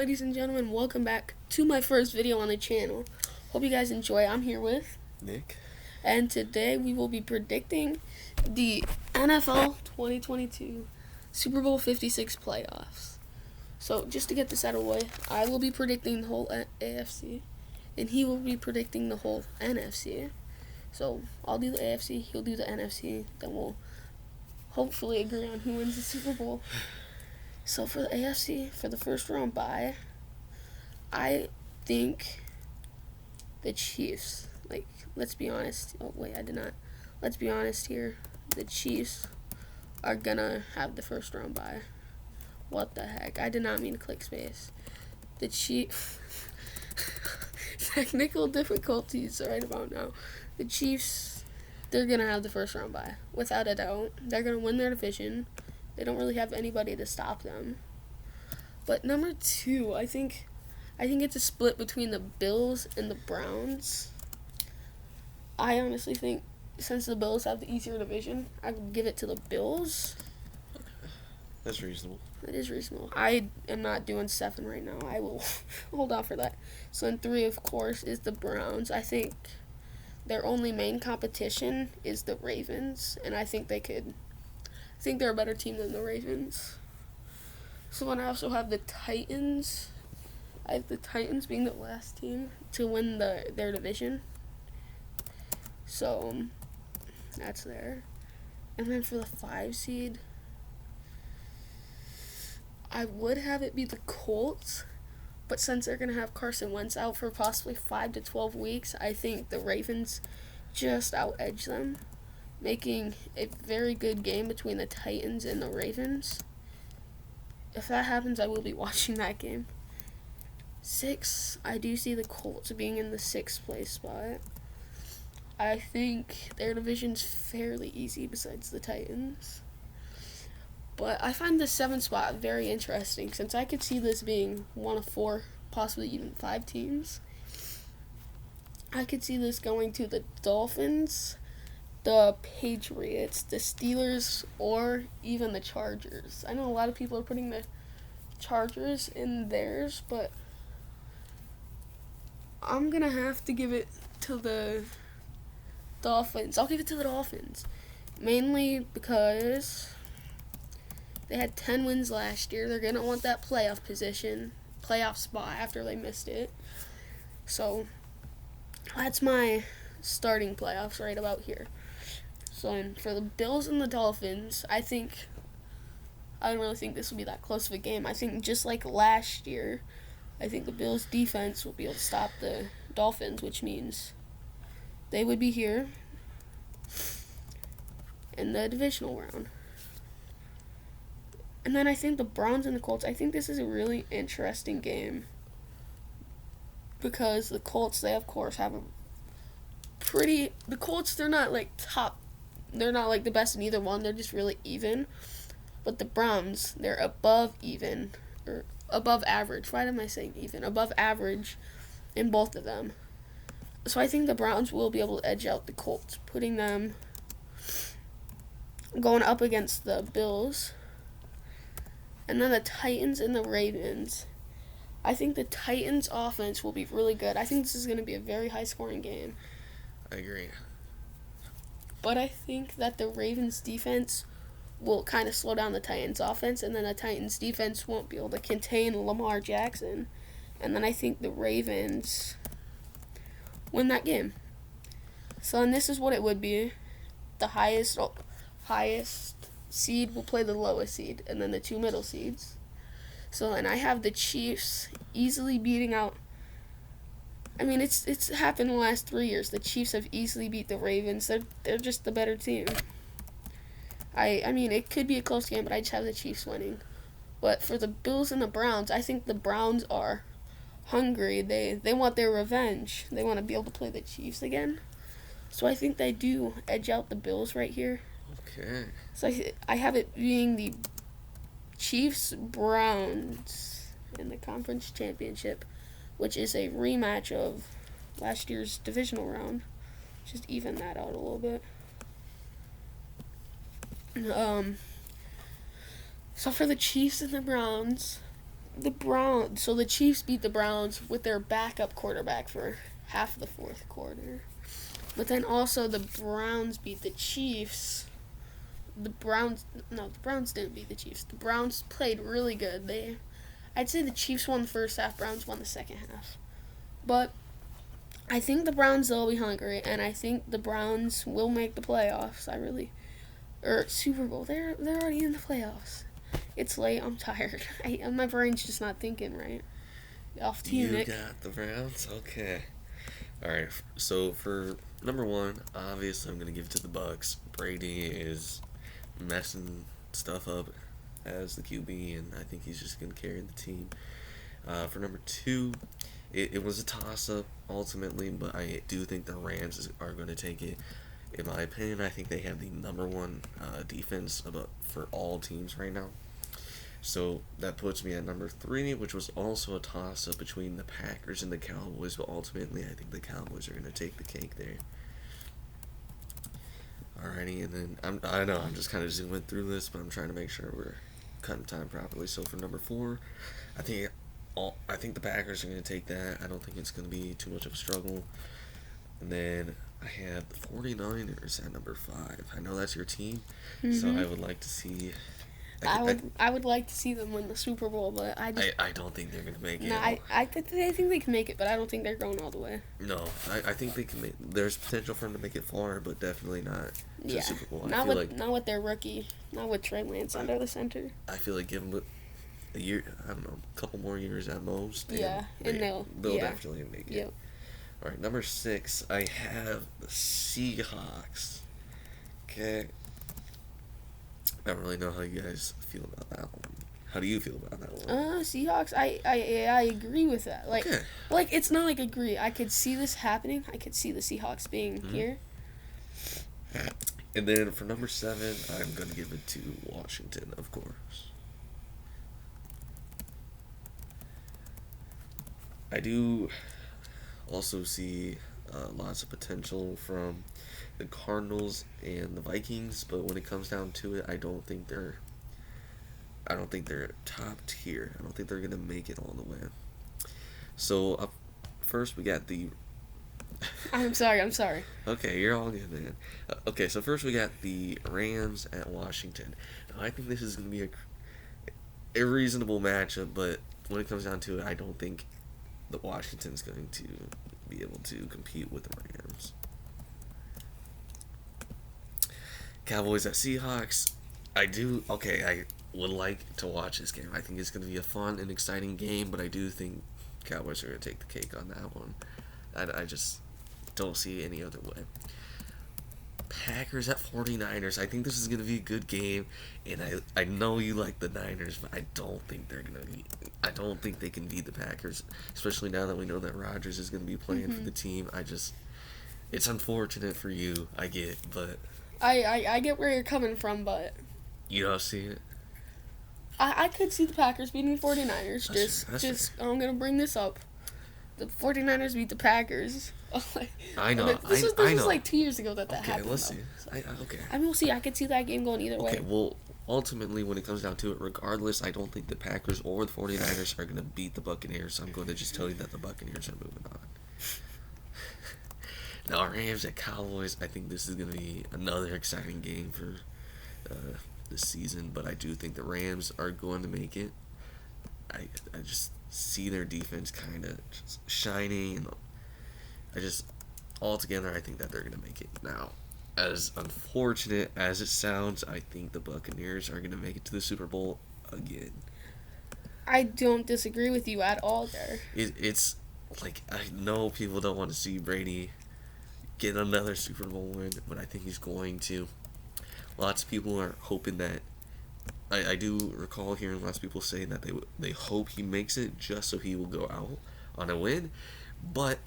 ladies and gentlemen, welcome back to my first video on the channel. Hope you guys enjoy. I'm here with Nick, and today we will be predicting the NFL 2022 Super Bowl 56 playoffs. So just to get this out of the way, I will be predicting the whole AFC, and he will be predicting the whole NFC. So I'll do the AFC, he'll do the NFC, then we'll hopefully agree on who wins the Super Bowl. So for the AFC, for the first round bye, I think the Chiefs, let's be honest. Oh, wait, I did not. Let's be honest here. The Chiefs are going to have the first round bye. What the heck? I did not mean to click space. The Chiefs. Technical difficulties right about now. The Chiefs, they're going to have the first round bye. Without a doubt. They're going to win their division. They don't really have anybody to stop them. But number two, I think it's a split between the Bills and the Browns. I honestly think since the Bills have the easier division, I would give it to the Bills. that's reasonable. That is reasonable. I am not doing 7 right now. I will hold on for that. So in 3, of course, is the Browns. I think their only main competition is the Ravens, and I think they're a better team than the Ravens. So then I also have the Titans. I have the Titans being the last team to win their division. So that's there. And then for the 5 seed, I would have it be the Colts, but since they're going to have Carson Wentz out for possibly 5 to 12 weeks, I think the Ravens just out-edge them, making a very good game between the Titans and the Ravens. If that happens, I will be watching that game. 6, I do see the Colts being in the 6th place spot. I think their division's fairly easy besides the Titans. But I find the 7th spot very interesting since I could see this being one of 4, possibly even 5 teams. I could see this going to the Dolphins, the Patriots, the Steelers, or even the Chargers. I know a lot of people are putting the Chargers in theirs, but I'm going to have to give it to the Dolphins. I'll give it to the Dolphins, mainly because they had 10 wins last year. They're going to want that playoff spot after they missed it. So that's my starting playoffs right about here. So for the Bills and the Dolphins, I don't really think this will be that close of a game. I think just like last year, I think the Bills' defense will be able to stop the Dolphins, which means they would be here in the divisional round. And then I think the Browns and the Colts, I think this is a really interesting game because the Colts, they of course have the Colts, they're not like top, they're not like the best in either one, they're just really even. But the Browns, they're above average. Why am I saying even? Above average in both of them. So I think the Browns will be able to edge out the Colts, putting them going up against the Bills. And then the Titans and the Ravens. I think the Titans' offense will be really good. I think this is going to be a very high-scoring game. I agree. But I think that the Ravens' defense will kind of slow down the Titans' offense, and then the Titans' defense won't be able to contain Lamar Jackson. And then I think the Ravens win that game. So and this is what it would be. The highest seed will play the lowest seed, and then the 2 middle seeds. So and I have the Chiefs easily beating out. I mean, it's happened in the last 3 years. The Chiefs have easily beat the Ravens. They're just the better team. I mean, it could be a close game, but I just have the Chiefs winning. But for the Bills and the Browns, I think the Browns are hungry. They want their revenge. They want to be able to play the Chiefs again. So I think they do edge out the Bills right here. Okay. So I have it being the Chiefs-Browns in the conference championship, which is a rematch of last year's divisional round. Just even that out a little bit. So for the Chiefs and the Browns, the Browns. So the Chiefs beat the Browns with their backup quarterback for half of the fourth quarter. But then also the Browns beat the Chiefs. The Browns didn't beat the Chiefs. The Browns played really good. I'd say the Chiefs won the first half, Browns won the second half. But I think the Browns will be hungry, and I think the Browns will make the playoffs. Super Bowl. They're already in the playoffs. It's late. I'm tired. My brain's just not thinking right. Off to you, Nick. You got the Browns? Okay. Alright, so for number one, obviously I'm going to give it to the Bucks. Brady is messing stuff up as the QB, and I think he's just going to carry the team. For number two, it was a toss-up ultimately, but I do think the Rams are going to take it. In my opinion, I think they have the number one defense for all teams right now. So that puts me at number three, which was also a toss-up between the Packers and the Cowboys, but ultimately I think the Cowboys are going to take the cake there. Alrighty, and then I know I'm just kind of zooming through this, but I'm trying to make sure we're cutting time properly. So for number four, I think the Packers are going to take that. I don't think it's going to be too much of a struggle. And then I have the 49ers at number 5. I know that's your team, so I would like to see. I would like to see them win the Super Bowl, but I don't think they're gonna make it. No, I think they can make it, but I don't think they're going all the way. No, I think they can make. There's potential for them to make it far, but definitely not to the Super Bowl. Not with their rookie, not with Trey Lance under the center. I feel like give them a year. I don't know, a couple more years at most. And they'll definitely make it. Yep. All right, number 6, I have the Seahawks. Okay. I don't really know how you guys feel about that one. How do you feel about that one? Seahawks. I agree with that. Like it's not like agree. I could see this happening. I could see the Seahawks being here. And then for number 7, I'm gonna give it to Washington, of course. I do also see lots of potential from the Cardinals and the Vikings, but when it comes down to it, I don't think they're top tier. I don't think they're gonna make it all the way. So up first we got the. I'm sorry. Okay, you're all good, man. Okay, so first we got the Rams at Washington. Now, I think this is gonna be a reasonable matchup, but when it comes down to it, I don't think the Washington's going to be able to compete with the Rams. Cowboys at Seahawks. I would like to watch this game. I think it's going to be a fun and exciting game, but I do think Cowboys are going to take the cake on that one. I just don't see any other way. Packers at 49ers. I think this is going to be a good game, and I know you like the Niners, but I don't think they can beat the Packers, especially now that we know that Rodgers is going to be playing for the team. It's unfortunate for you, I get, but I get where you're coming from, but you don't see it. I could see the Packers beating the 49ers. I'm going to bring this up. The 49ers beat the Packers. I know. This was like 2 years ago that happened. Okay, let's see. We'll see. I could see that game going either way. Okay, well, ultimately, when it comes down to it, regardless, I don't think the Packers or the 49ers are going to beat the Buccaneers, so I'm going to just tell you that the Buccaneers are moving on. Now, Rams at Cowboys, I think this is going to be another exciting game for this season, but I do think the Rams are going to make it. I just see their defense kind of shining, and altogether, I think that they're going to make it. Now, as unfortunate as it sounds, I think the Buccaneers are going to make it to the Super Bowl again. I don't disagree with you at all there. It's like, I know people don't want to see Brady get another Super Bowl win, but I think he's going to. Lots of people are hoping that. I do recall hearing lots of people say that they hope he makes it just so he will go out on a win, but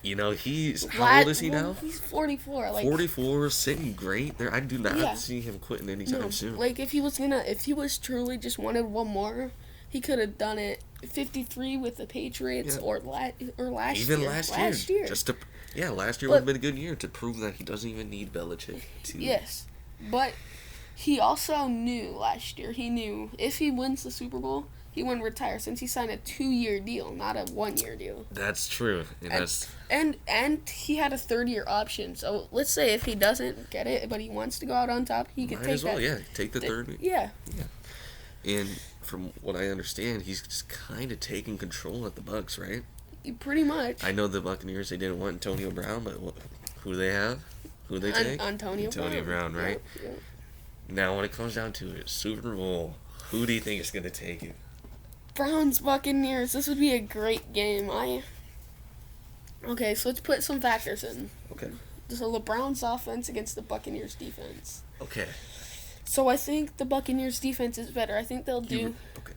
how old is he now? He's 44. 44, sitting great there. I do not see him quitting anytime soon. Like if he was truly just wanted one more, he could have done it. 53 with the Patriots or last year. Last year. Last year would have been a good year to prove that he doesn't even need Belichick to. Yes, but he also knew last year. He knew if he wins the Super Bowl, he wouldn't retire since he signed a 2-year deal, not a 1-year deal. That's true. And that's And he had a 3rd-year option. So let's say if he doesn't get it, but he wants to go out on top, he could might take as well, that. yeah. Take the third. Yeah. And from what I understand, he's just kind of taking control at the Bucks, right? Pretty much. I know the Buccaneers, they didn't want Antonio Brown, but who do they have? Who do they take? Antonio Brown, right? Yep. Now, when it comes down to it, Super Bowl, who do you think is going to take it? Browns Buccaneers. This would be a great game. Okay, so let's put some factors in. Okay. So the Browns offense against the Buccaneers defense. Okay. So I think the Buccaneers defense is better. I think they'll do Okay.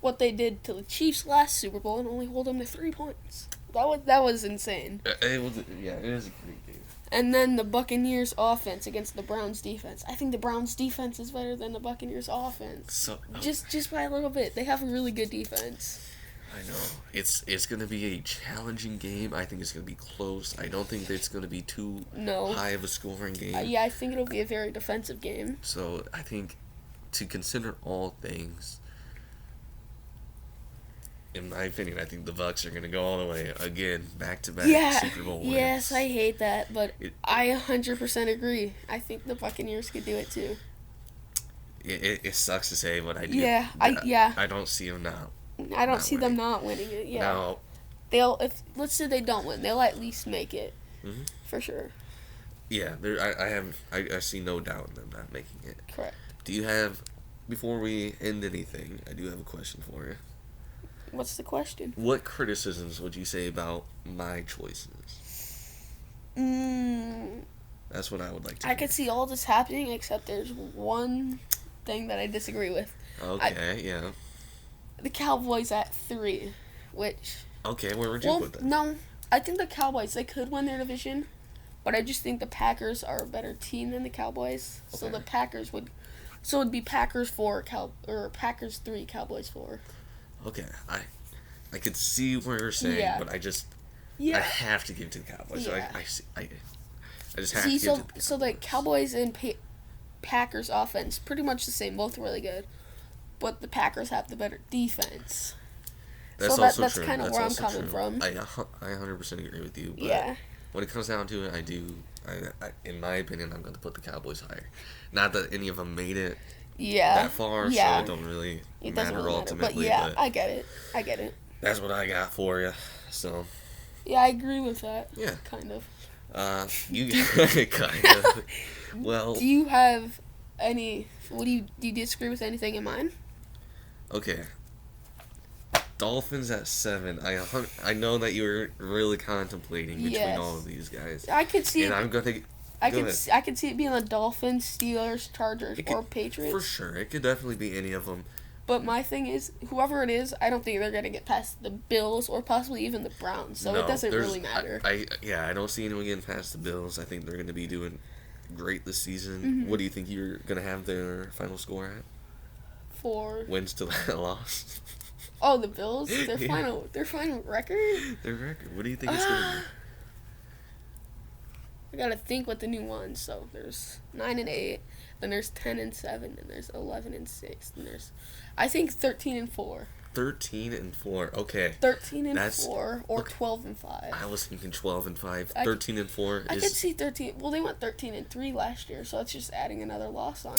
what they did to the Chiefs last Super Bowl and only hold them to 3 points. That was insane. It is a great game. And then the Buccaneers offense against the Browns defense. I think the Browns defense is better than the Buccaneers offense. So just by a little bit. They have a really good defense. I know it's going to be a challenging game. I think it's going to be close. I don't think it's going to be too high of a scoring game. Yeah, I think it'll be a very defensive game. So I think to consider all things, in my opinion, I think the Bucks are going to go all the way again, back to back Super Bowl wins. Yes, I hate that, but I 100% agree. I think the Buccaneers could do it too. It sucks to say, but I do. Yeah, I don't see them now. I don't see them not winning it. Yeah. Now, let's say they don't win, they'll at least make it. Mm-hmm. For sure. Yeah, I see no doubt in them not making it. Correct. Do you have, before we end anything, I do have a question for you. What's the question? What criticisms would you say about my choices? That's what I would like to I could see all this happening, except there's one thing that I disagree with. Okay, yeah. The Cowboys at 3, which... Okay, where would you put that? No, I think the Cowboys, they could win their division, but I just think the Packers are a better team than the Cowboys. Okay. So the Packers would... So it would be Packers 4, Packers 3, Cowboys 4. Okay, I could see what you're saying, but I just... I have to give it to the Cowboys. Yeah. I just have to give it to the Cowboys. So the Cowboys and Packers offense, pretty much the same, both really good. But the Packers have the better defense. That's that's kind of where I'm coming from. I 100% agree with you. But yeah. When it comes down to it, I in my opinion, I'm going to put the Cowboys higher. Not that any of them made it that far, so it don't really matter ultimately. But I get it. That's what I got for you. So. Yeah, I agree with that. Yeah. Kind of. You kind of. Well. Do you have any? Do you disagree with anything in mine? Okay. Dolphins at 7. I know that you were really contemplating between all of these guys. I could see. And I'm gonna. I could see it being the Dolphins, Steelers, Chargers, or Patriots. For sure, it could definitely be any of them. But my thing is, whoever it is, I don't think they're gonna get past the Bills or possibly even the Browns. So it doesn't really matter. I don't see anyone getting past the Bills. I think they're gonna be doing great this season. Mm-hmm. What do you think you're gonna have their final score at? For wins to loss. Oh, the Bills? Their final record? Their record. What do you think it's gonna be? I gotta think what the new ones. So there's 9-8, then there's 10-7, and there's 11-6, and there's, I think 13-4. 13-4. Okay. 13-4 or 12-5. I was thinking 12-5. 13-4. I could see 13. Well, they went 13-3 last year, so it's just adding another loss on.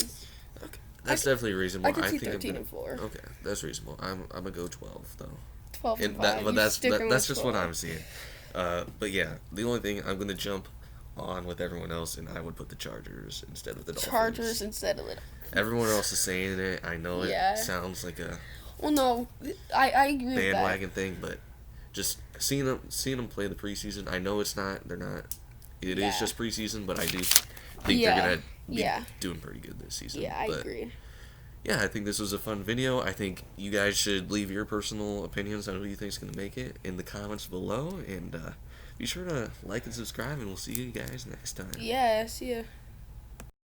Okay. That's definitely reasonable. I could see 13-4. Okay, that's reasonable. I'm gonna go 12 though. 12-5. But that's just what I'm seeing. But yeah, the only thing I'm gonna jump on with everyone else, and I would put the Chargers instead of the Dolphins. Chargers instead of the. Everyone else is saying it. I know it sounds like a. Well, no, I agree with that. Bandwagon thing, but just seeing them play the preseason. I know it's not. They're not. It is just preseason, but I do think they're gonna be doing pretty good this season. Yeah, I agree. Yeah, I think this was a fun video. I think you guys should leave your personal opinions on who you think is going to make it in the comments below. And be sure to like and subscribe, and we'll see you guys next time. Yeah, see ya.